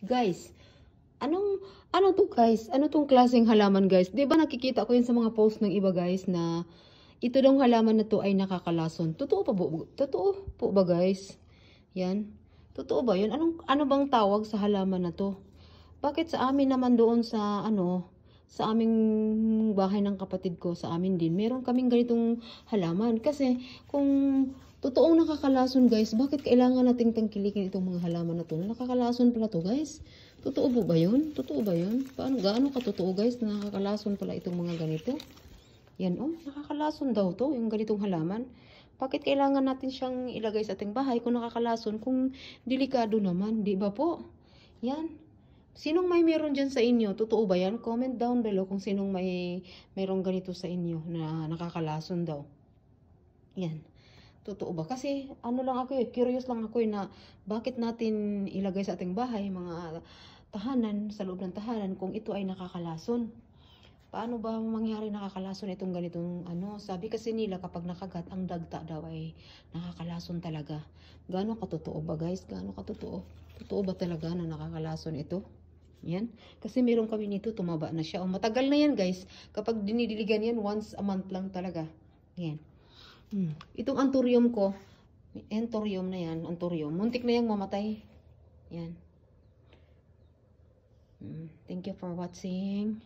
Guys, ano to guys? Ano tong klaseng halaman guys? 'Di ba nakikita ko yun sa mga post ng iba guys na ito daw halaman na to ay nakakalason. Totoo pa po? Totoo po ba guys? Yan. Totoo ba yun? Ano bang tawag sa halaman na to? Bakit sa amin naman doon sa sa aming bahay ng kapatid ko, sa amin din, meron kaming ganitong halaman. Kasi kung totoong nakakalason guys, bakit kailangan nating tangkilikin itong mga halaman na to? Nakakalason pala to guys. Totoo po ba yun? Totoo ba yun? Gaano katotoo guys na nakakalason pala itong mga ganito? Yan nakakalason daw to, yung ganitong halaman. Bakit kailangan natin siyang ilagay sa ating bahay kung nakakalason, kung delikado naman, di ba po? Yan. Sinong may meron dyan sa inyo? Totoo ba yan? Comment down below kung sinong mayroong ganito sa inyo na nakakalason daw. Yan. Totoo ba? Kasi ano lang ako curious lang ako na bakit natin ilagay sa ating bahay, mga tahanan, sa loob ng tahanan, kung ito ay nakakalason. Paano ba mangyari nakakalason itong ganitong sabi kasi nila kapag nakagat ang dagta daw ay nakakalason talaga. Gaano katotoo ba guys? Gaano katotoo? Totoo ba talaga na nakakalason ito? Yan. Kasi meron kami nito, tumaba na siya. Matagal na yan guys. Kapag dinidiligan yan, once a month lang talaga. Yan. Itong anthurium ko, anthurium na yan, anthurium. Muntik na yang mamatay. Yan. Thank you for watching.